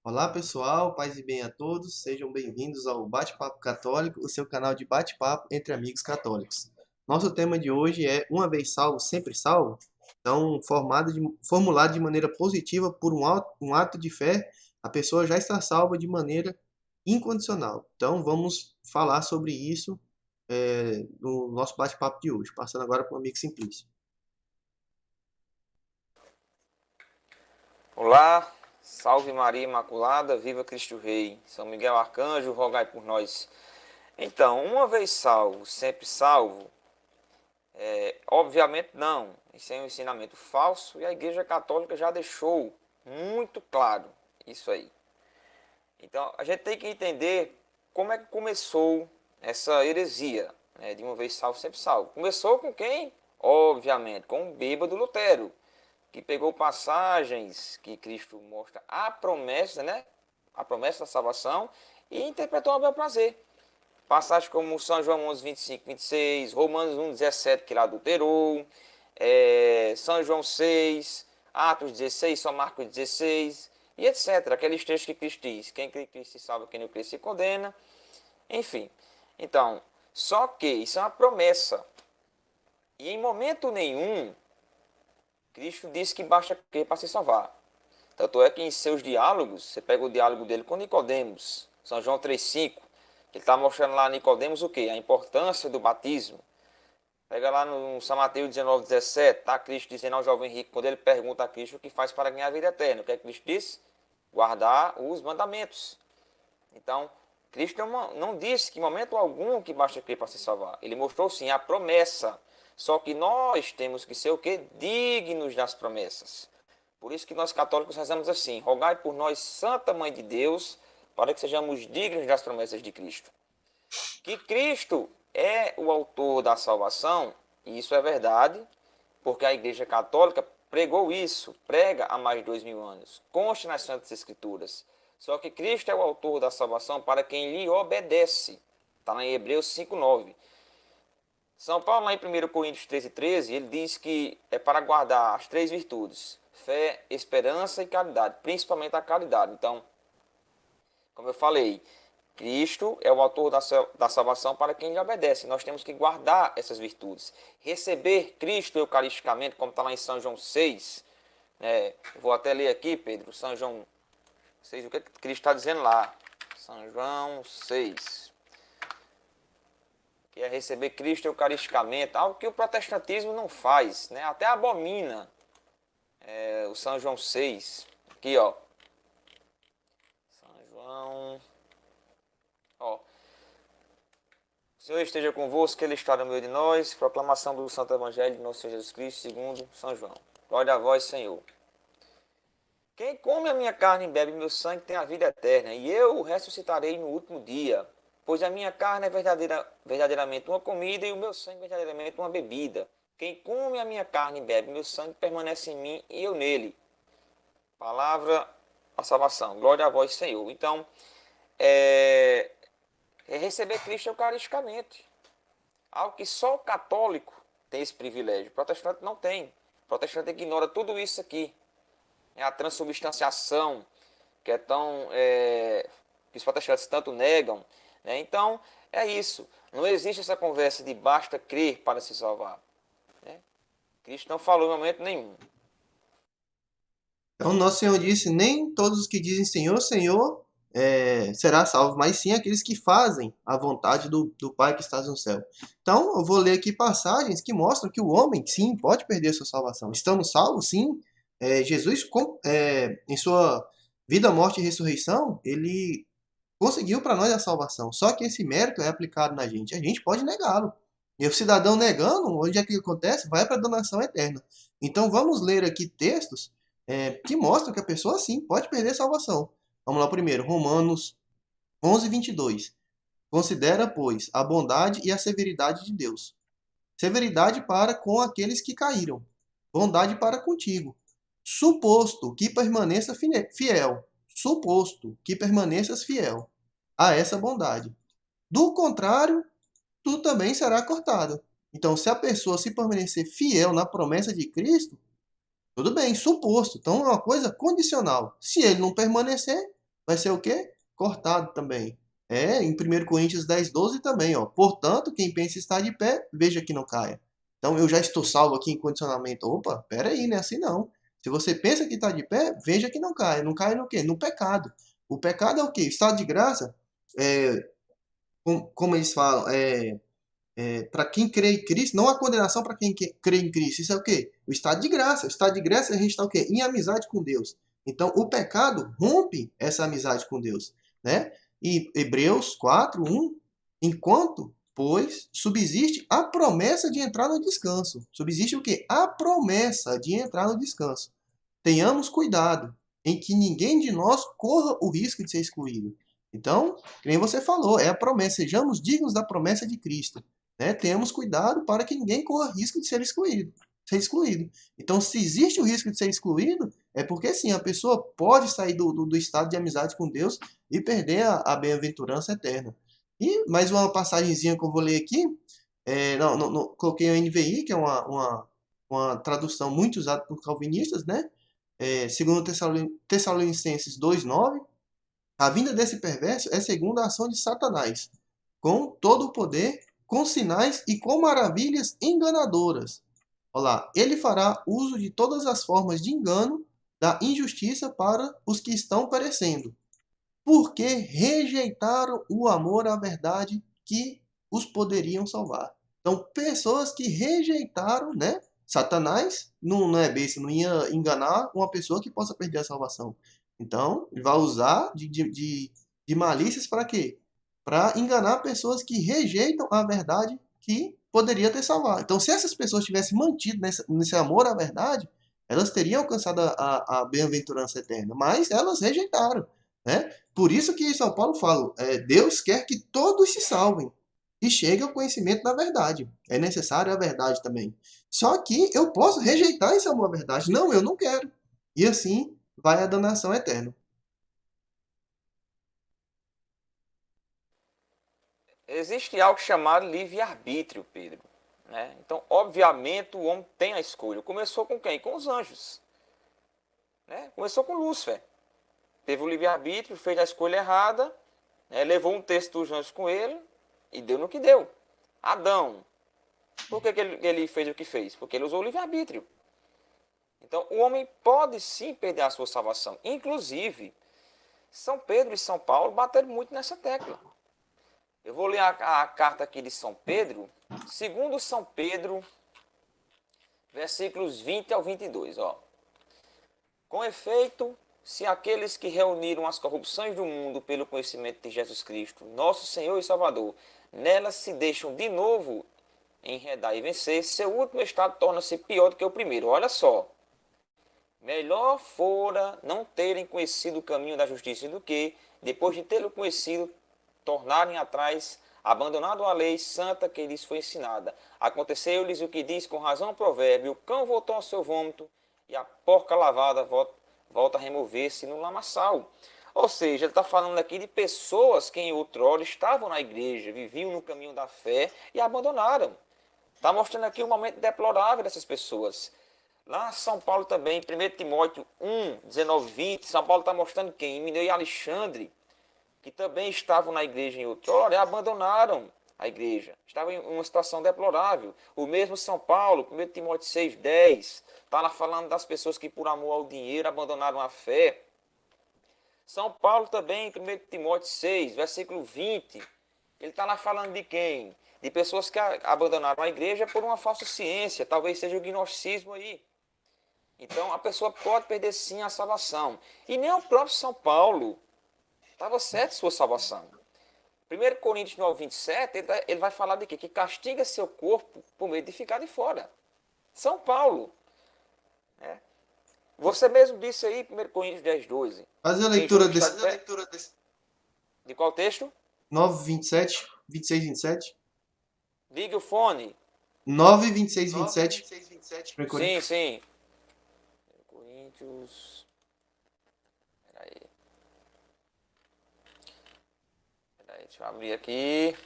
Olá pessoal, paz e bem a todos, sejam bem-vindos ao Bate-Papo Católico, o seu canal de bate-papo entre amigos católicos. Nosso tema de hoje é Uma vez salvo, sempre salvo? Então, formulado de maneira positiva por um ato de fé, a pessoa já está salva de maneira incondicional. Então, vamos falar sobre isso no nosso bate-papo de hoje, passando agora para o amigo Simplício. Olá, salve Maria Imaculada, viva Cristo Rei. São Miguel Arcanjo, rogai por nós. Então, uma vez salvo, sempre salvo? Obviamente não. Isso é um ensinamento falso e a Igreja Católica já deixou muito claro isso aí. Então, a gente tem que entender como é que começou essa heresia, né, de uma vez salvo, sempre salvo. Começou com quem? Obviamente, com o bêbado Lutero, que pegou passagens que Cristo mostra a promessa, né? A promessa da salvação e interpretou a bel prazer. Passagens como São João 11, 25, 26, Romanos 1, 17, que ele adulterou, São João 6, Atos 16, São Marcos 16, e etc. Aqueles textos que Cristo diz, quem crê em Cristo se salva, quem não crê se condena, enfim. Então, só que isso é uma promessa. E em momento nenhum Cristo disse que basta crer para se salvar. Tanto é que em seus diálogos, você pega o diálogo dele com Nicodemos, São João 3,5, que ele está mostrando lá a Nicodemos o quê? A importância do batismo. Pega lá no São Mateus 19:17, tá Cristo dizendo ao jovem rico, quando ele pergunta a Cristo o que faz para ganhar a vida eterna. O que é que Cristo disse? Guardar os mandamentos. Então, Cristo não disse que em momento algum que basta crer para se salvar. Ele mostrou sim a promessa. Só que nós temos que ser o quê? Dignos das promessas. Por isso que nós católicos rezamos assim: rogai por nós, Santa Mãe de Deus, para que sejamos dignos das promessas de Cristo. Que Cristo é o autor da salvação, e isso é verdade, porque a Igreja Católica pregou isso, prega há mais de 2000 anos, consta nas Santas Escrituras. Só que Cristo é o autor da salvação para quem lhe obedece. Está lá em Hebreus 5,9. São Paulo, lá em 1 Coríntios 13,13, ele diz que é para guardar as três virtudes: fé, esperança e caridade, principalmente a caridade. Então, como eu falei, Cristo é o autor da salvação para quem lhe obedece. Nós temos que guardar essas virtudes. Receber Cristo eucaristicamente, como está lá em São João 6. Vou até ler aqui, Pedro, São João 6, o que Cristo está dizendo lá. São João 6. Que é receber Cristo eucaristicamente, algo que o protestantismo não faz, né? Até abomina. O São João 6. Aqui, ó. São João. Ó. O Senhor esteja convosco, que Ele está no meio de nós. Proclamação do Santo Evangelho de nosso Senhor Jesus Cristo, segundo São João. Glória a vós, Senhor. Quem come a minha carne e bebe meu sangue tem a vida eterna, e eu o ressuscitarei no último dia. Pois a minha carne é verdadeiramente uma comida e o meu sangue verdadeiramente uma bebida. Quem come a minha carne e bebe meu sangue permanece em mim e eu nele. Palavra da salvação. Glória a vós, Senhor. Então, é receber Cristo eucaristicamente. Algo que só o católico tem esse privilégio. O protestante não tem. O protestante ignora tudo isso aqui. É a transubstanciação, que é tão... que os protestantes tanto negam. Né? Então, é isso. Não existe essa conversa de basta crer para se salvar. Né? Cristo não falou em momento nenhum. Então, nosso Senhor disse: nem todos os que dizem Senhor, Senhor, será salvo, mas sim aqueles que fazem a vontade do Pai que está no céu. Então, eu vou ler aqui passagens que mostram que o homem, sim, pode perder sua salvação. Estamos salvos, sim. Jesus, em sua vida, morte e ressurreição, ele conseguiu para nós a salvação. Só que esse mérito é aplicado na gente. A gente pode negá-lo. E o cidadão negando, onde é que acontece? Vai para a danação eterna. Então vamos ler aqui textos que mostram que a pessoa sim pode perder a salvação. Vamos lá primeiro, Romanos 11, 22. Considera, pois, a bondade e a severidade de Deus. Severidade para com aqueles que caíram. Bondade para contigo. Suposto que permaneça fiel. Suposto que permaneças fiel a essa bondade. Do contrário, tu também será cortado. Então, se a pessoa se permanecer fiel na promessa de Cristo, tudo bem, suposto. Então, é uma coisa condicional. Se ele não permanecer, vai ser o quê? Cortado também. Em 1 Coríntios 10:12 também, ó. Portanto, quem pensa estar de pé, veja que não caia. Então, eu já estou salvo aqui em condicionamento. Opa, pera aí, não é assim não. Se você pensa que está de pé, veja que não cai. Não cai no quê? No pecado. O pecado é o quê? Estado de graça, é, como eles falam, para quem crê em Cristo, não há condenação para quem crê em Cristo. Isso é o quê? O estado de graça. O estado de graça a gente está o quê? Em amizade com Deus. Então, o pecado rompe essa amizade com Deus, né? E Hebreus 4:1, enquanto, pois, subsiste a promessa de entrar no descanso. Subsiste o quê? A promessa de entrar no descanso. Tenhamos cuidado em que ninguém de nós corra o risco de ser excluído. Então, que nem você falou, é a promessa, sejamos dignos da promessa de Cristo. Né? Tenhamos cuidado para que ninguém corra risco de ser excluído. Ser excluído. Então, se existe o risco de ser excluído, é porque sim, a pessoa pode sair do estado de amizade com Deus e perder a bem-aventurança eterna. E mais uma passagenzinha que eu vou ler aqui, coloquei a NVI, que é uma tradução muito usada por calvinistas, né? Segundo Tessalonicenses 2:9, a vinda desse perverso é segundo a ação de Satanás, com todo o poder, com sinais e com maravilhas enganadoras. Olha lá, ele fará uso de todas as formas de engano, da injustiça para os que estão perecendo, porque rejeitaram o amor à verdade que os poderiam salvar. Então, pessoas que rejeitaram, né? Satanás não é besta, não ia enganar uma pessoa que possa perder a salvação. Então, ele vai usar de malícias para quê? Para enganar pessoas que rejeitam a verdade que poderia ter salvado. Então, se essas pessoas tivessem mantido nesse amor à verdade, elas teriam alcançado a bem-aventurança eterna. Mas elas rejeitaram, né? Por isso que São Paulo fala, Deus quer que todos se salvem e cheguem ao conhecimento da verdade. É necessário a verdade também. Só que eu posso rejeitar esse amor à verdade. Não, eu não quero. E assim vai a danação eterna. Existe algo chamado livre-arbítrio, Pedro. Né? Então, obviamente, o homem tem a escolha. Começou com quem? Com os anjos. Né? Começou com Lúcifer. Teve o livre-arbítrio, fez a escolha errada, né? Levou um texto dos anjos com ele e deu no que deu. Adão. Por que ele fez o que fez? Porque ele usou o livre-arbítrio. Então, o homem pode sim perder a sua salvação. Inclusive, São Pedro e São Paulo bateram muito nessa tecla. Eu vou ler a carta aqui de São Pedro, segundo São Pedro, versículos 20 ao 22. Ó. Com efeito, se aqueles que reuniram as corrupções do mundo pelo conhecimento de Jesus Cristo, nosso Senhor e Salvador, nelas se deixam de novo enredar e vencer, seu último estado torna-se pior do que o primeiro. Olha só. Melhor fora não terem conhecido o caminho da justiça do que, depois de tê-lo conhecido, tornarem atrás, abandonado a lei santa que lhes foi ensinada. Aconteceu-lhes o que diz com razão o provérbio: o cão voltou ao seu vômito e a porca lavada volta a remover-se no lamaçal. Ou seja, ele está falando aqui de pessoas que em outrora estavam na igreja, viviam no caminho da fé e abandonaram. Está mostrando aqui o momento deplorável dessas pessoas. Lá em São Paulo também, 1 Timóteo 1, 19, 20, São Paulo está mostrando quem? Emineu e Alexandre, que também estavam na igreja em outrora e abandonaram a igreja. Estavam em uma situação deplorável. O mesmo São Paulo, 1 Timóteo 6, 10, está lá falando das pessoas que por amor ao dinheiro abandonaram a fé. São Paulo também, 1 Timóteo 6, versículo 20, ele está lá falando de quem? De pessoas que abandonaram a igreja por uma falsa ciência, talvez seja o gnosticismo aí. Então a pessoa pode perder sim a salvação. E nem o próprio São Paulo estava certo sua salvação. 1 Coríntios 9, 27, ele vai falar de quê? Que castiga seu corpo por medo de ficar de fora. São Paulo. Né? Você mesmo disse aí, 1 Coríntios 10, 12. Fazer a leitura desse... De qual texto? 9, 27, 26, 27. Ligue o fone. 9, 26, 27. Sim, sim. Coríntios. Peraí, deixa eu abrir aqui.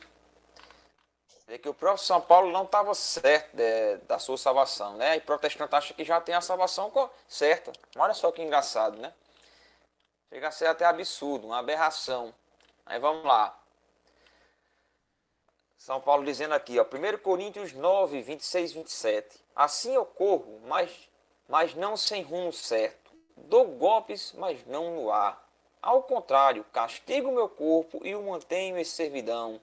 Vê que o próprio São Paulo não estava certo da sua salvação, né? E protestante acha que já tem a salvação certa. Olha só que engraçado, né? Chega a ser até absurdo, uma aberração. Aí vamos lá. São Paulo dizendo aqui, ó, 1 Coríntios 9, 26, 27. Assim eu corro, mas não sem rumo certo. Dou golpes, mas não no ar. Ao contrário, castigo o meu corpo e o mantenho em servidão,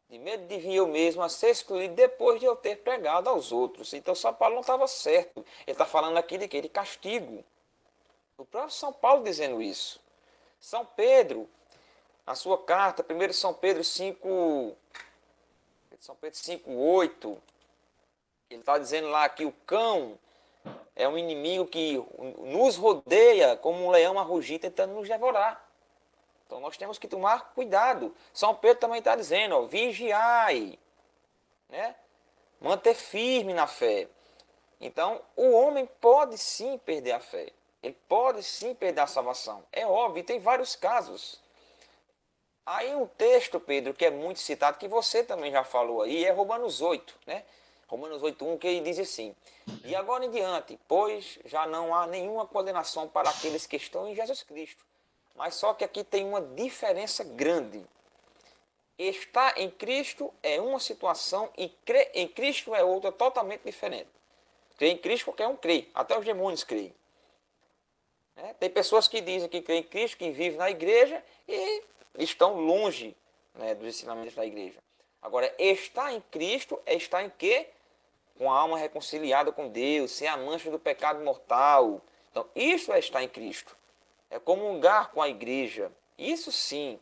de medo de vir eu mesmo a ser excluído depois de eu ter pregado aos outros. Então São Paulo não estava certo. Ele está falando aqui de quê? De castigo. O próprio São Paulo dizendo isso. São Pedro, na sua carta, 1 São Pedro 5, São Pedro 5:8, ele está dizendo lá que o cão é um inimigo que nos rodeia como um leão a rugir tentando nos devorar. Então nós temos que tomar cuidado. São Pedro também está dizendo, ó, vigiai, né? Manter firme na fé. Então o homem pode sim perder a fé. Ele pode sim perder a salvação. É óbvio, tem vários casos. Aí um texto, Pedro, que é muito citado, que você também já falou aí, é Romanos 8, né? Romanos 8:1, que ele diz assim: e agora em diante, pois já não há nenhuma condenação para aqueles que estão em Jesus Cristo. Mas só que aqui tem uma diferença grande. Estar em Cristo é uma situação e crer em Cristo é outra totalmente diferente. Crer em Cristo qualquer um crê, até os demônios creem. Tem pessoas que dizem que creem em Cristo, que vivem na igreja e estão longe, né, dos ensinamentos da igreja. Agora, estar em Cristo é estar em quê? Com a alma reconciliada com Deus, sem a mancha do pecado mortal. Então, isso é estar em Cristo. É comungar com a igreja. Isso sim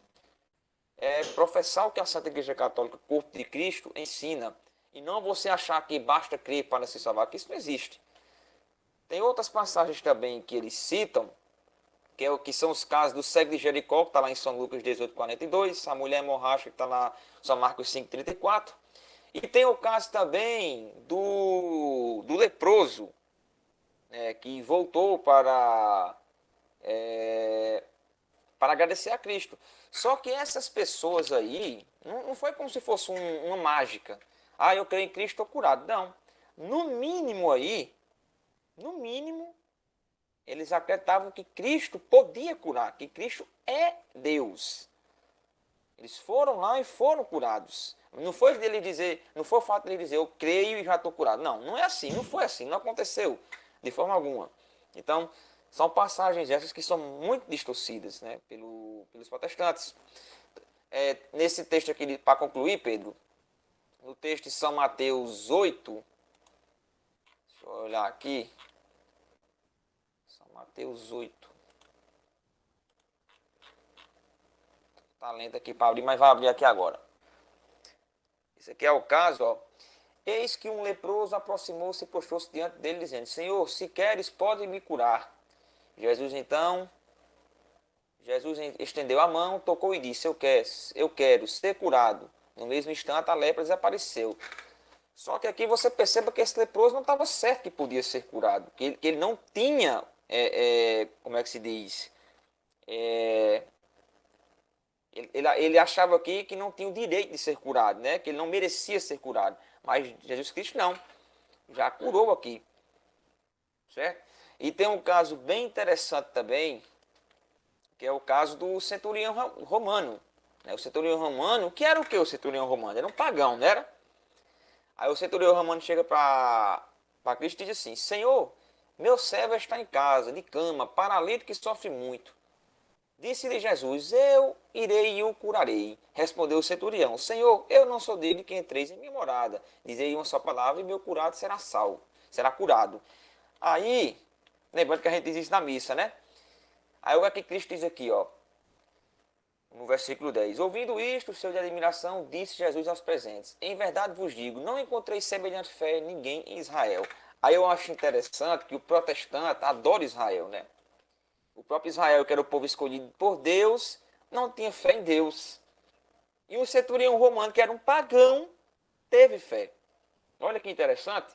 é professar o que a Santa Igreja Católica, o corpo de Cristo, ensina. E não você achar que basta crer para se salvar, que isso não existe. Tem outras passagens também que eles citam, que são os casos do cego de Jericó, que está lá em São Lucas 18:42, a mulher hemorrágica, que está lá em São Marcos 5:34. E tem o caso também do leproso, que voltou para agradecer a Cristo. Só que essas pessoas aí, não foi como se fosse uma mágica. Ah, eu creio em Cristo, estou curado. Não. No mínimo, eles acreditavam que Cristo podia curar, que Cristo é Deus. Eles foram lá e foram curados. Não foi dele dizer, não foi o fato dele dizer, eu creio e já estou curado. Não, não é assim, não foi assim, não aconteceu de forma alguma. Então, são passagens essas que são muito distorcidas, né, pelos protestantes. Nesse texto aqui, para concluir, Pedro, no texto de São Mateus 8, deixa eu olhar aqui, Mateus 8. Tá lento aqui para abrir, mas vai abrir aqui agora. Esse aqui é o caso, ó. Eis que um leproso aproximou-se e postou-se diante dele, dizendo: Senhor, se queres, pode me curar. Jesus estendeu a mão, tocou e disse: eu quero ser curado. No mesmo instante, a lepra desapareceu. Só que aqui você perceba que esse leproso não estava certo que podia ser curado, que ele não tinha, como é que se diz? Ele achava aqui que não tinha o direito de ser curado, né? Que ele não merecia ser curado. Mas Jesus Cristo não, já curou aqui, certo? E tem um caso bem interessante também, que é o caso do centurião romano. O centurião romano, que era o que o centurião romano? Era um pagão, não era? Aí o centurião romano chega para Cristo e diz assim: Senhor, meu servo está em casa, de cama, paralítico e sofre muito. Disse-lhe Jesus: eu irei e o curarei. Respondeu o centurião: Senhor, eu não sou dele que entreis em minha morada. Dizei uma só palavra e meu curado será salvo, será curado. Aí, lembrando que a gente diz isso na missa, né? Aí o que Cristo diz aqui, ó, no versículo 10. Ouvindo isto, cheio de admiração, disse Jesus aos presentes: em verdade vos digo, não encontrei semelhante fé em ninguém em Israel. Aí eu acho interessante que o protestante adora Israel, né? O próprio Israel, que era o povo escolhido por Deus, não tinha fé em Deus. E o centurião romano, que era um pagão, teve fé. Olha que interessante.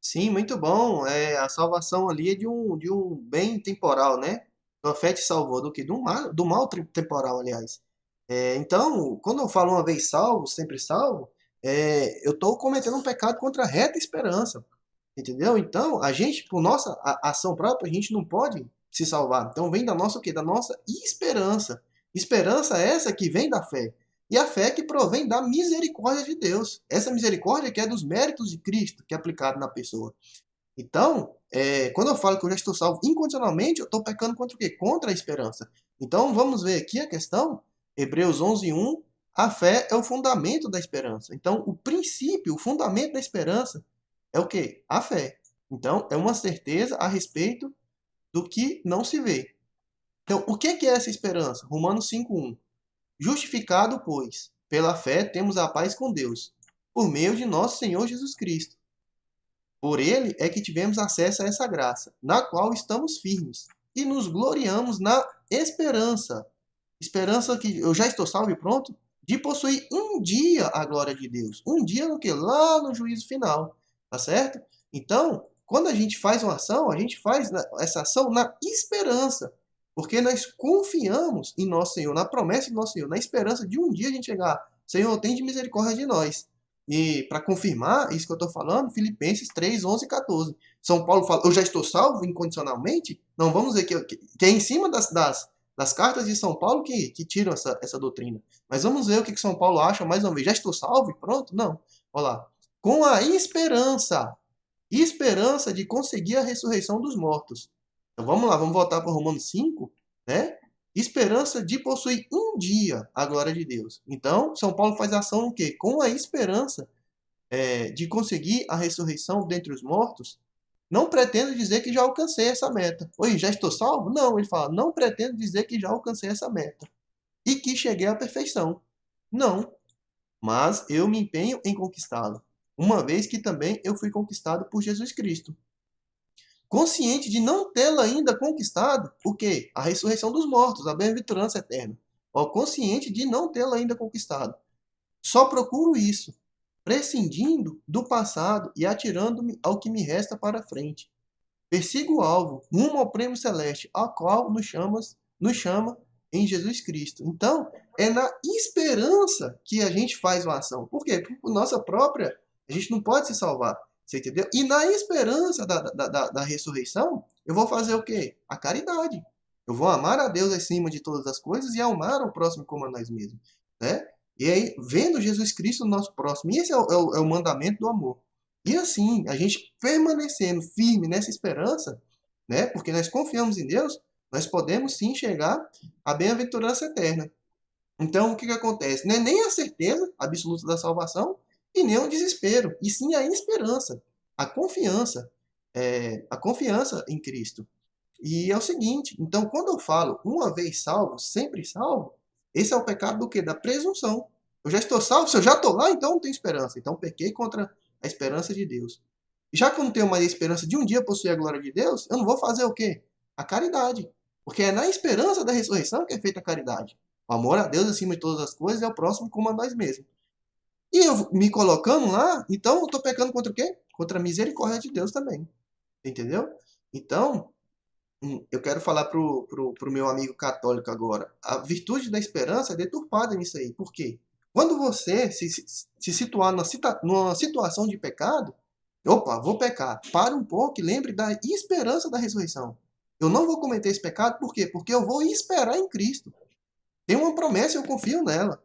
Sim, muito bom. A salvação ali é de um bem temporal, né? A fé te salvou do que? Do mal temporal, aliás. Então, quando eu falo uma vez salvo, sempre salvo, eu estou cometendo um pecado contra a reta esperança. Entendeu? Então, a gente, por nossa ação própria, a gente não pode se salvar. Então vem da nossa o quê? Da nossa esperança. Esperança essa que vem da fé. E a fé que provém da misericórdia de Deus. Essa misericórdia que é dos méritos de Cristo, que é aplicado na pessoa. Então, quando eu falo que eu já estou salvo incondicionalmente, eu estou pecando contra o quê? Contra a esperança. Então, vamos ver aqui a questão. Hebreus 11:1. A fé é o fundamento da esperança. Então, o princípio, o fundamento da esperança é o quê? A fé. Então, é uma certeza a respeito do que não se vê. Então, o que é essa esperança? Romanos 5:1. Justificado, pois, pela fé temos a paz com Deus, por meio de nosso Senhor Jesus Cristo. Por ele é que tivemos acesso a essa graça, na qual estamos firmes e nos gloriamos na esperança. Esperança que eu já estou salvo e pronto de possuir um dia a glória de Deus. Um dia no que? Lá no juízo final. Tá certo? Então, quando a gente faz uma ação, a gente faz essa ação na esperança. Porque nós confiamos em nosso Senhor, na promessa de nosso Senhor, na esperança de um dia a gente chegar. Senhor, tem de misericórdia de nós. E para confirmar isso que eu estou falando, Filipenses 3:11-14. São Paulo fala, eu já estou salvo incondicionalmente? Não, vamos ver que é em cima das cartas de São Paulo que tiram essa doutrina. Mas vamos ver o que São Paulo acha mais uma vez. Já estou salvo e pronto? Não. Olha lá. Com a esperança de conseguir a ressurreição dos mortos. Então vamos lá, vamos voltar para Romanos 5, né? Esperança de possuir um dia a glória de Deus. Então, São Paulo faz ação o quê? Com a esperança de conseguir a ressurreição dentre os mortos, não pretendo dizer que já alcancei essa meta. Oi, já estou salvo? Não, ele fala, não pretendo dizer que já alcancei essa meta e que cheguei à perfeição. Não, mas eu me empenho em conquistá-la, uma vez que também eu fui conquistado por Jesus Cristo. Consciente de não tê-la ainda conquistado, o quê? A ressurreição dos mortos, a bem-aventurança eterna. Ó, consciente de não tê-la ainda conquistado. Só procuro isso, prescindindo do passado e atirando-me ao que me resta para a frente. Persigo o alvo, rumo ao prêmio celeste, ao qual nos chama em Jesus Cristo. Então, é na esperança que a gente faz uma ação. Por quê? Por nossa própria, a gente não pode se salvar. Você entendeu? E na esperança da ressurreição, eu vou fazer o quê? A caridade. Eu vou amar a Deus acima de todas as coisas e amar o próximo como a nós mesmos. Né? E aí, vendo Jesus Cristo no nosso próximo. E esse é o mandamento do amor. E assim, a gente permanecendo firme nessa esperança, né? Porque nós confiamos em Deus, nós podemos sim chegar à bem-aventurança eterna. Então, o que acontece? Não é nem a certeza absoluta da salvação e nem o desespero, e sim a esperança, a confiança em Cristo. E é o seguinte, então, quando eu falo uma vez salvo, sempre salvo, esse é o pecado do quê? Da presunção. Eu já estou salvo, se eu já estou lá, então não tenho esperança. Então, pequei contra a esperança de Deus. Já que eu não tenho mais a esperança de um dia possuir a glória de Deus, eu não vou fazer o quê? A caridade. Porque é na esperança da ressurreição que é feita a caridade. O amor a Deus acima de todas as coisas e ao próximo como a nós mesmos. E eu me colocando lá, então eu estou pecando contra o quê? Contra a misericórdia de Deus também. Entendeu? Então, eu quero falar pro meu amigo católico agora. A virtude da esperança é deturpada nisso aí. Por quê? Quando você se situar numa situação de pecado, opa, vou pecar. Para um pouco e lembre da esperança da ressurreição. Eu não vou cometer esse pecado, por quê? Porque eu vou esperar em Cristo. Tem uma promessa e eu confio nela.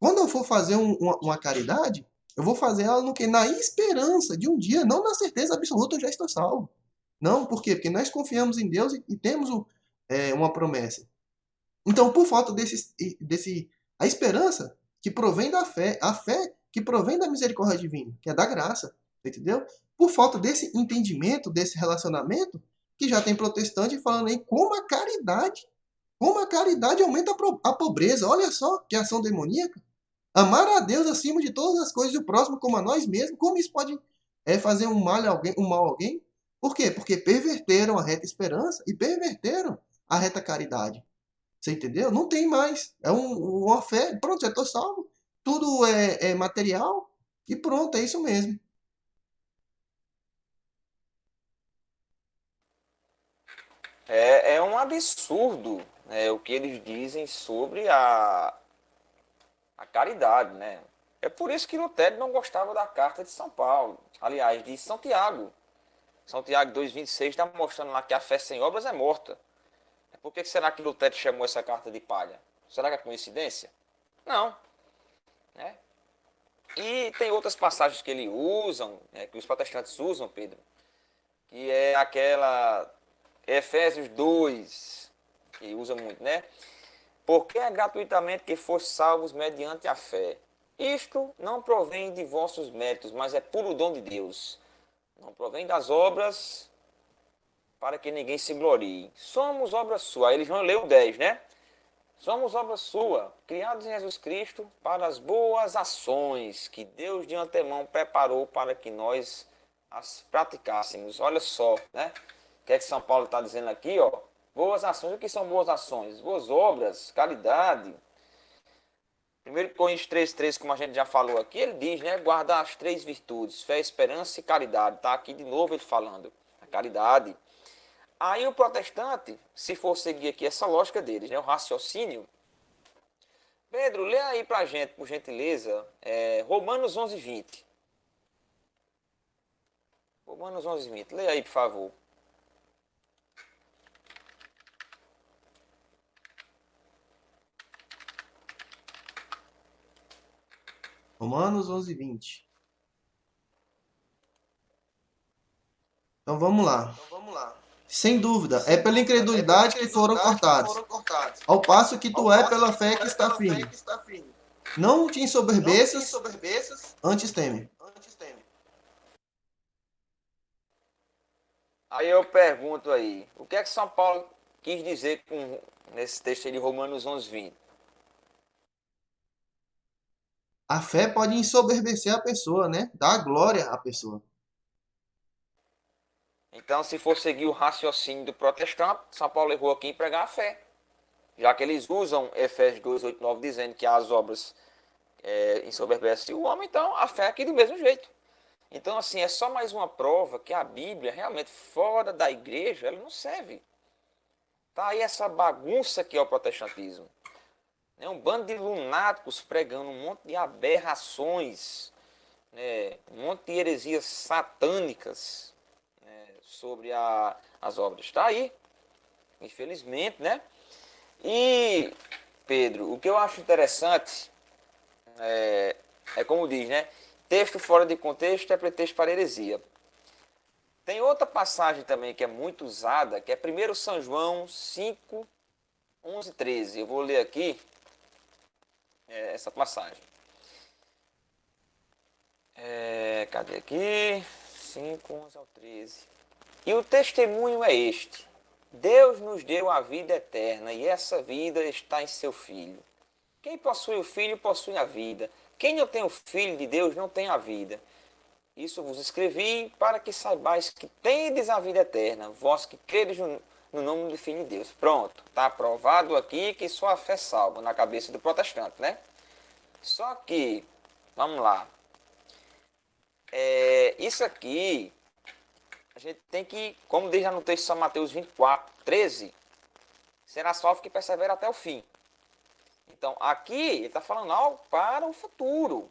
Quando eu for fazer uma caridade, eu vou fazer ela no quê? Na esperança de um dia, não na certeza absoluta eu já estou salvo. Não, por quê? Porque nós confiamos em Deus e temos uma promessa. Então, por falta a esperança que provém da fé, a fé que provém da misericórdia divina, que é da graça, entendeu? Por falta desse entendimento, desse relacionamento, que já tem protestante falando aí como a caridade aumenta a pobreza. Olha só que ação demoníaca. Amar a Deus acima de todas as coisas e o próximo como a nós mesmos. Como isso pode fazer um mal a alguém? Por quê? Porque perverteram a reta esperança e perverteram a reta caridade. Você entendeu? Não tem mais. É uma fé. Pronto, já estou salvo. Tudo é material e pronto, é isso mesmo. É um absurdo, né, o que eles dizem sobre a caridade, né? É por isso que Lutero não gostava da carta de São Paulo. Aliás, de São Tiago. São Tiago 2,26 está mostrando lá que a fé sem obras é morta. Por que será que Lutero chamou essa carta de palha? Será que é coincidência? Não. Né? E tem outras passagens que ele usam, que os protestantes usam, Pedro, que é aquela Efésios 2, que usa muito, né? Porque é gratuitamente que foste salvos mediante a fé. Isto não provém de vossos méritos, mas é puro dom de Deus. Não provém das obras, para que ninguém se glorie. Somos obra sua. Aí eles vão ler o 10, né? Somos obra sua, criados em Jesus Cristo para as boas ações que Deus de antemão preparou para que nós as praticássemos. Olha só, né? O que é que São Paulo está dizendo aqui, ó? Boas ações. O que são boas ações? Boas obras, caridade. 1 Coríntios 3,3, como a gente já falou aqui, ele diz, né? Guardar as 3 virtudes, fé, esperança e caridade. Está aqui de novo ele falando. A caridade. Aí o protestante, se for seguir aqui essa lógica deles, né, o raciocínio, Pedro, lê aí pra gente, por gentileza, Romanos 11:20. Romanos 11:20, lê aí, por favor. Romanos 11:20. Então vamos lá. Sem dúvida, é pela incredulidade que foram cortados, ao passo que tu é pela fé que está firme. Não te ensoberbeças, antes teme. Aí eu pergunto aí, o que é que São Paulo quis dizer nesse texto aí de Romanos 11:20? A fé pode ensoberbecer a pessoa, né? Dar glória à pessoa. Então, se for seguir o raciocínio do protestante, São Paulo errou aqui em pregar a fé. Já que eles usam Efésios 2:8-9 dizendo que as obras ensoberbecem o homem, então a fé é aqui do mesmo jeito. Então, assim, é só mais uma prova que a Bíblia, realmente, fora da igreja, ela não serve. Tá aí essa bagunça que é o protestantismo. É um bando de lunáticos pregando um monte de aberrações, né, um monte de heresias satânicas, né, sobre as obras. Está aí, infelizmente, né? E, Pedro, o que eu acho interessante é como diz, né? Texto fora de contexto é pretexto para heresia. Tem outra passagem também que é muito usada, que é 1 São João 5, 11, 13. Eu vou ler aqui essa passagem. Cadê aqui? 5, 11 ao 13. E o testemunho é este. Deus nos deu a vida eterna e essa vida está em seu Filho. Quem possui o Filho possui a vida. Quem não tem o Filho de Deus não tem a vida. Isso vos escrevi para que saibais que tendes a vida eterna, vós que credes no nome do Filho de Deus. Pronto, está aprovado aqui que só a fé salva na cabeça do protestante, né? Só que, vamos lá, isso aqui, a gente tem que, como diz já no texto de São Mateus 24:13, será salvo que persevera até o fim. Então, aqui ele está falando algo para o futuro.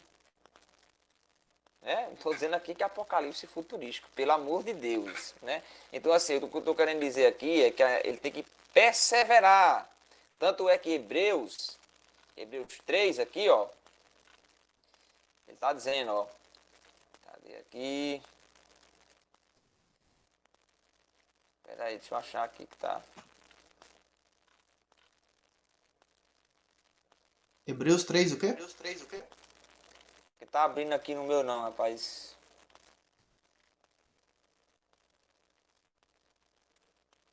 Estou dizendo aqui que é apocalipse futurístico, pelo amor de Deus. Né? Então, assim, o que eu estou querendo dizer aqui é que ele tem que perseverar. Tanto é que Hebreus 3 aqui, ó, ele está dizendo, ó, cadê aqui? Espera aí, deixa eu achar aqui que tá. Hebreus 3, o quê? Que tá abrindo aqui no meu não, rapaz.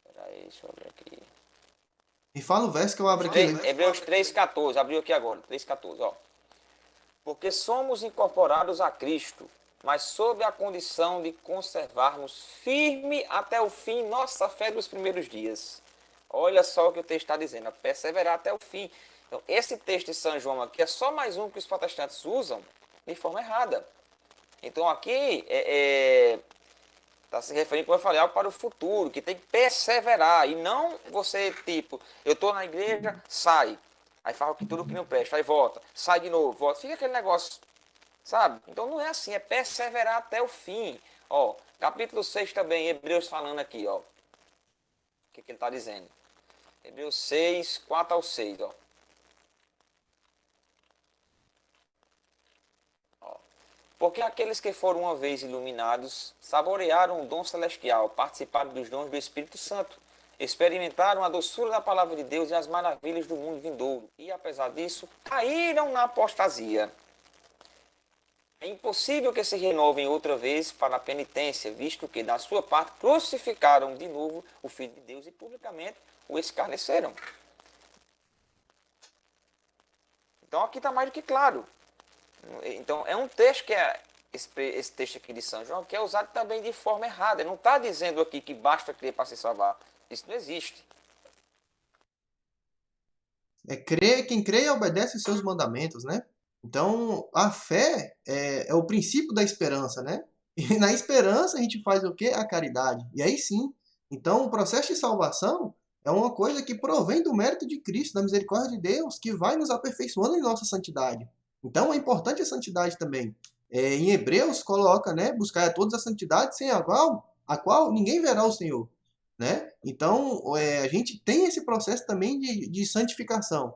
Espera aí, deixa eu ver aqui. Me fala o verso que eu abro aqui. Hebreus 3,14, abriu aqui agora, 3,14, ó. Porque somos incorporados a Cristo, mas sob a condição de conservarmos firme até o fim nossa fé dos primeiros dias. Olha só o que o texto está dizendo, perseverar até o fim. Então, esse texto de São João aqui é só mais um que os protestantes usam de forma errada. Então, aqui está se referindo, como eu falei, algo para o futuro, que tem que perseverar. E não você, tipo, eu estou na igreja, sai. Aí faz tudo que não presta, aí volta. Sai de novo, volta. Fica aquele negócio, sabe? Então não é assim, é perseverar até o fim. Ó, capítulo 6 também, Hebreus falando aqui, ó. O que ele está dizendo? Hebreus 6, 4 ao 6, ó. Porque aqueles que foram uma vez iluminados saborearam o dom celestial, participaram dos dons do Espírito Santo, experimentaram a doçura da palavra de Deus e as maravilhas do mundo vindouro, e apesar disso, caíram na apostasia. É impossível que se renovem outra vez para a penitência, visto que, da sua parte, crucificaram de novo o Filho de Deus e publicamente o escarneceram. Então aqui está mais do que claro. Então é um texto que é esse texto aqui de São João, que é usado também de forma errada. Ele não está dizendo aqui que basta crer para se salvar. Isso não existe. Quem crê obedece os seus mandamentos, né? Então, a fé é o princípio da esperança, né? E na esperança a gente faz o quê? A caridade. E aí sim. Então, o processo de salvação é uma coisa que provém do mérito de Cristo, da misericórdia de Deus, que vai nos aperfeiçoando em nossa santidade. Então, é importante a santidade também. Em Hebreus coloca, né? Buscar a todos a santidade, sem a qual ninguém verá o Senhor, né? Então, a gente tem esse processo também de santificação.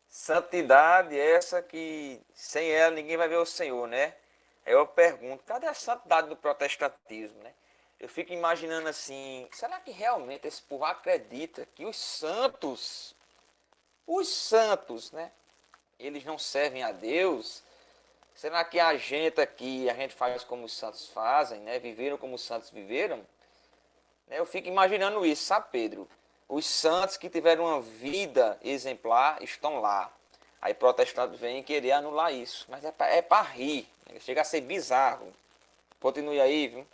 Santidade é essa que sem ela ninguém vai ver o Senhor, né? Aí eu pergunto, cadê a santidade do protestantismo, né? Eu fico imaginando assim, será que realmente esse povo acredita que os santos, né? Eles não servem a Deus? Será que a gente aqui, a gente faz como os santos fazem, né? Viveram como os santos viveram? Eu fico imaginando isso, sabe, Pedro? Os santos que tiveram uma vida exemplar estão lá. Aí protestantes vêm querer anular isso. Mas é para rir. Chega a ser bizarro. Continue aí, viu?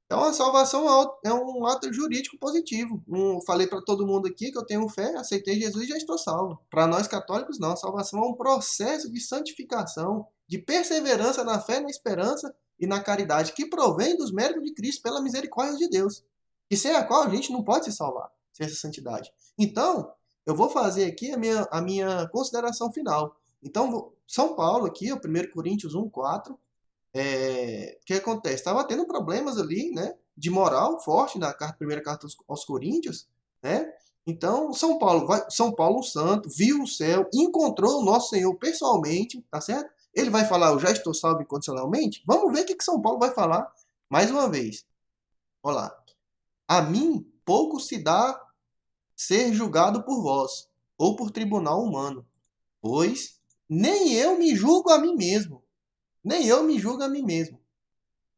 Então, a salvação é um ato jurídico positivo. Falei para todo mundo aqui que eu tenho fé, aceitei Jesus e já estou salvo. Para nós católicos, não. A salvação é um processo de santificação, de perseverança na fé, na esperança e na caridade, que provém dos méritos de Cristo pela misericórdia de Deus. E sem a qual a gente não pode se salvar, sem essa santidade. Então, eu vou fazer aqui a minha consideração final. Então, São Paulo aqui, o 1 Coríntios 1:4. O que acontece? Estava tendo problemas ali, né, de moral forte na primeira carta aos Coríntios, né? Então, São Paulo, um santo, viu o céu, encontrou o nosso Senhor pessoalmente, tá certo? Ele vai falar, eu já estou salvo incondicionalmente? Vamos ver o que São Paulo vai falar mais uma vez. Olha lá. A mim pouco se dá ser julgado por vós, ou por tribunal humano, pois nem eu me julgo a mim mesmo, nem eu me julgo a mim mesmo.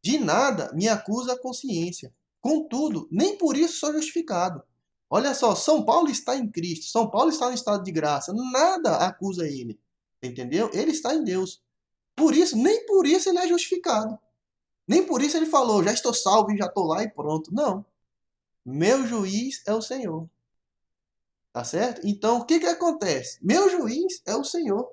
De nada me acusa a consciência. Contudo, nem por isso sou justificado. Olha só, São Paulo está em Cristo, São Paulo está no estado de graça, nada acusa ele. Entendeu? Ele está em Deus. Por isso, nem por isso ele é justificado. Nem por isso ele falou, já estou salvo e já estou lá e pronto. Não. Meu juiz é o Senhor. Tá certo? Então, o que acontece? Meu juiz é o Senhor.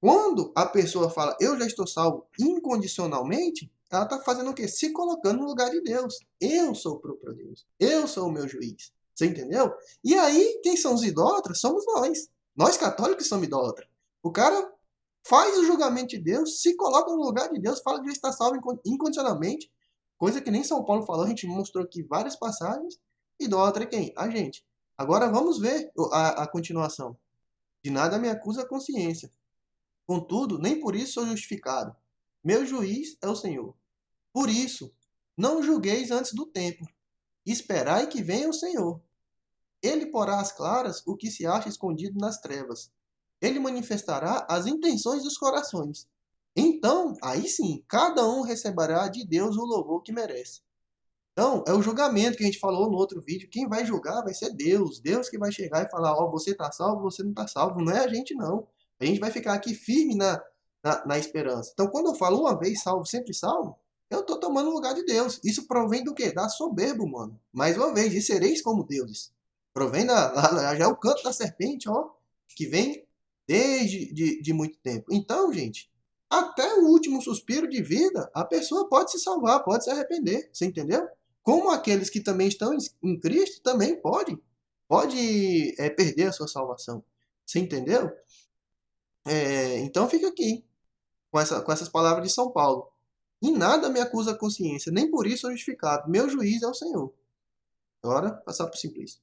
Quando a pessoa fala, eu já estou salvo incondicionalmente, ela está fazendo o quê? Se colocando no lugar de Deus. Eu sou o próprio Deus. Eu sou o meu juiz. Você entendeu? E aí, quem são os idólatras? Somos nós. Nós católicos somos idólatras. O cara faz o julgamento de Deus, se coloca no lugar de Deus, fala que já está salvo incondicionalmente, coisa que nem São Paulo falou, a gente mostrou aqui várias passagens. Idólatra é quem? A gente. Agora vamos ver a continuação. De nada me acusa a consciência. Contudo, nem por isso sou justificado. Meu juiz é o Senhor. Por isso, não julgueis antes do tempo. Esperai que venha o Senhor. Ele porá às claras o que se acha escondido nas trevas. Ele manifestará as intenções dos corações. Então, aí sim, cada um receberá de Deus o louvor que merece. Então, é o julgamento que a gente falou no outro vídeo. Quem vai julgar vai ser Deus. Deus que vai chegar e falar, ó, você está salvo, você não está salvo. Não é a gente, não. A gente vai ficar aqui firme na esperança. Então, quando eu falo uma vez salvo, sempre salvo, eu estou tomando o lugar de Deus. Isso provém do quê? Da soberba, mano. Mais uma vez, e sereis como deuses. Provém já é o canto da serpente, ó, que vem desde de muito tempo. Então, gente, até o último suspiro de vida, a pessoa pode se salvar, pode se arrepender. Você entendeu? Como aqueles que também estão em Cristo também pode perder a sua salvação. Você entendeu? Então fica aqui com essas palavras de São Paulo. Em nada me acusa a consciência, nem por isso sou justificado. Meu juiz é o Senhor. Agora, passar para o Simplício.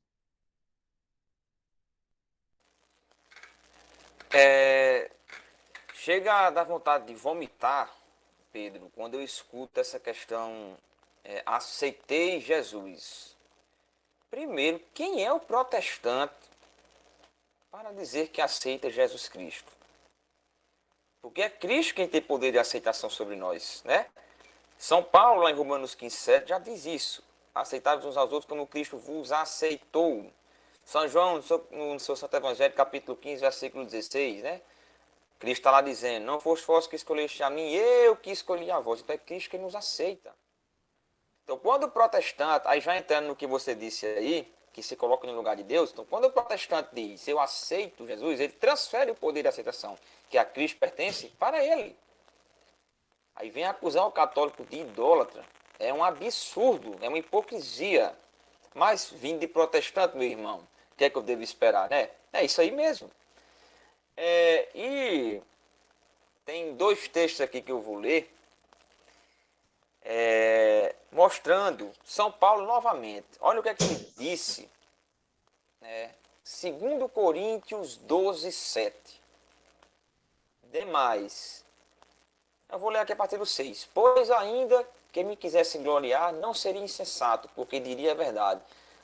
Chega a dar vontade de vomitar, Pedro, quando eu escuto essa questão, aceitei Jesus. Primeiro, quem é o protestante para dizer que aceita Jesus Cristo? Porque é Cristo quem tem poder de aceitação sobre nós, né? São Paulo, lá em Romanos 15:7, já diz isso. Aceitáveis uns aos outros como Cristo vos aceitou. São João, no seu Santo Evangelho, capítulo 15, versículo 16, né? Cristo está lá dizendo, não foste vós que escolheste a mim, eu que escolhi a vós. Então é Cristo que nos aceita. Então quando o protestante, aí já entrando no que você disse aí, que se coloca no lugar de Deus, então quando o protestante diz, eu aceito Jesus, ele transfere o poder de aceitação que a Cristo pertence para ele. Aí vem acusar o católico de idólatra. É um absurdo, é uma hipocrisia. Mas vindo de protestante, meu irmão, o que é que eu devo esperar, né? É isso aí mesmo. E tem dois textos aqui que eu vou ler, mostrando São Paulo novamente. Olha o que é que ele disse. 2 Coríntios 12:7. Demais. Eu vou ler aqui a partir do 6. Pois ainda que me quisesse gloriar, não seria insensato, porque diria a verdade.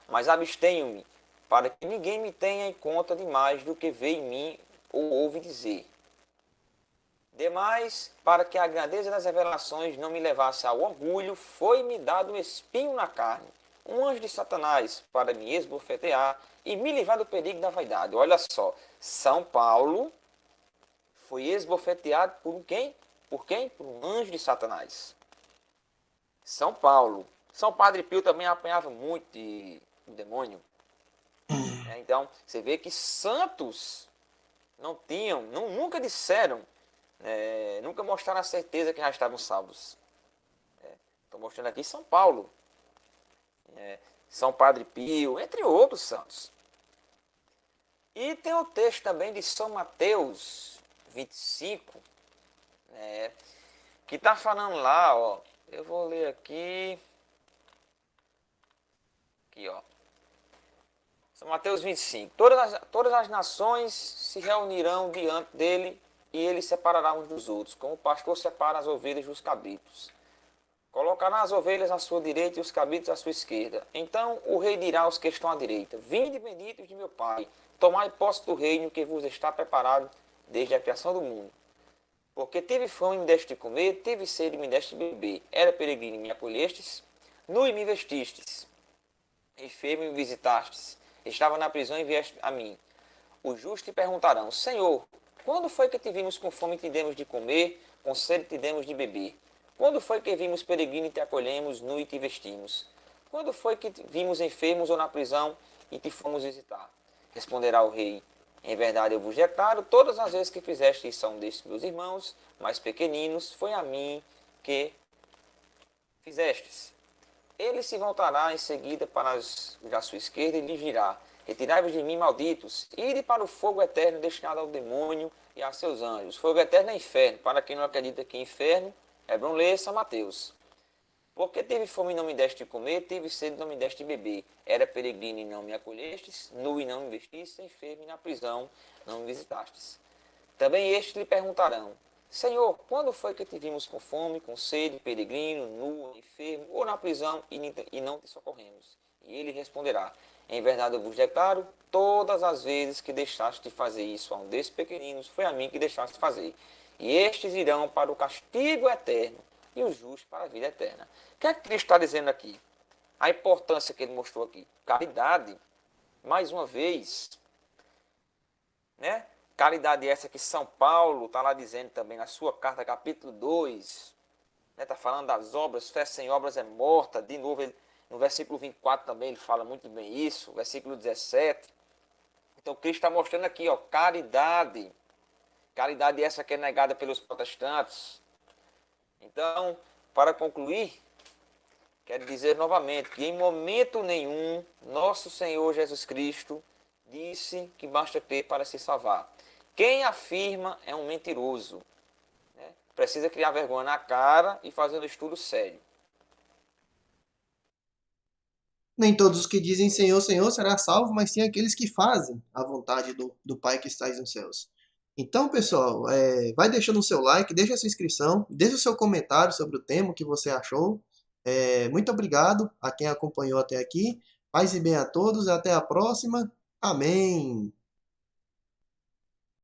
Mas abstenho-me, para que ninguém me tenha em conta demais do que vê em mim ou ouve dizer. Demais, para que a grandeza das revelações não me levasse ao orgulho, foi-me dado um espinho na carne, um anjo de Satanás, para me esbofetear e me livrar do perigo da vaidade. Olha só, São Paulo foi esbofeteado por quem? Por quem? Por um anjo de Satanás. São Paulo. São Padre Pio também apanhava muito de demônio. Então, você vê que santos não tinham, nunca disseram, nunca mostraram a certeza que já estavam salvos. Estou mostrando aqui São Paulo, São Padre Pio, entre outros santos. E tem o texto também de São Mateus 25, que está falando lá, ó, eu vou ler aqui, ó. São Mateus 25. Todas as nações se reunirão diante dele e ele separará uns dos outros, como o pastor separa as ovelhas dos cabritos. Colocará as ovelhas à sua direita e os cabritos à sua esquerda. Então o rei dirá aos que estão à direita, vinde benditos de meu Pai, tomai posse do reino que vos está preparado desde a criação do mundo. Porque tive fome e me deste de comer, tive sede e me deste de beber. Era peregrino e me acolhestes, nu e me vestistes, enfermo e me visitastes. Estava na prisão e vieste a mim. Os justos te perguntarão, Senhor, quando foi que te vimos com fome e te demos de comer, com sede e te demos de beber? Quando foi que vimos peregrino e te acolhemos, nu e te vestimos? Quando foi que te vimos enfermos ou na prisão e te fomos visitar? Responderá o rei, em verdade eu vos declaro, todas as vezes que fizeste isso a um destes meus irmãos, mais pequeninos, foi a mim que fizestes. Ele se voltará em seguida para a sua esquerda e lhe dirá, retirai-vos de mim, malditos, ide para o fogo eterno destinado ao demônio e a seus anjos. Fogo eterno é inferno, para quem não acredita que inferno é bom ler São Mateus. Porque tive fome e não me deste de comer, tive sede e não me deste de beber. Era peregrino e não me acolhestes, nu e não me vestistes, enfermo e na prisão não me visitastes. Também estes lhe perguntarão, Senhor, quando foi que te vimos com fome, com sede, peregrino, nu, enfermo ou na prisão e não te socorremos? E ele responderá, em verdade eu vos declaro, todas as vezes que deixaste de fazer isso a um desses pequeninos, foi a mim que deixaste de fazer. E estes irão para o castigo eterno e os justos para a vida eterna. O que é que Cristo está dizendo aqui? A importância que ele mostrou aqui. Caridade, mais uma vez, né? Caridade essa que São Paulo está lá dizendo também na sua carta, capítulo 2, está falando das obras, fé sem obras é morta. De novo, no versículo 24 também ele fala muito bem isso, versículo 17. Então Cristo está mostrando aqui, ó, caridade. Caridade essa que é negada pelos protestantes. Então, para concluir, quero dizer novamente que em momento nenhum nosso Senhor Jesus Cristo disse que basta crer para se salvar. Quem afirma é um mentiroso. Precisa criar vergonha na cara e fazer um estudo sério. Nem todos os que dizem Senhor, Senhor será salvo, mas sim aqueles que fazem a vontade do Pai que está nos céus. Então, pessoal, vai deixando o seu like, deixa a sua inscrição, deixa o seu comentário sobre o tema, o que você achou. Muito obrigado a quem acompanhou até aqui. Paz e bem a todos, até a próxima. Amém.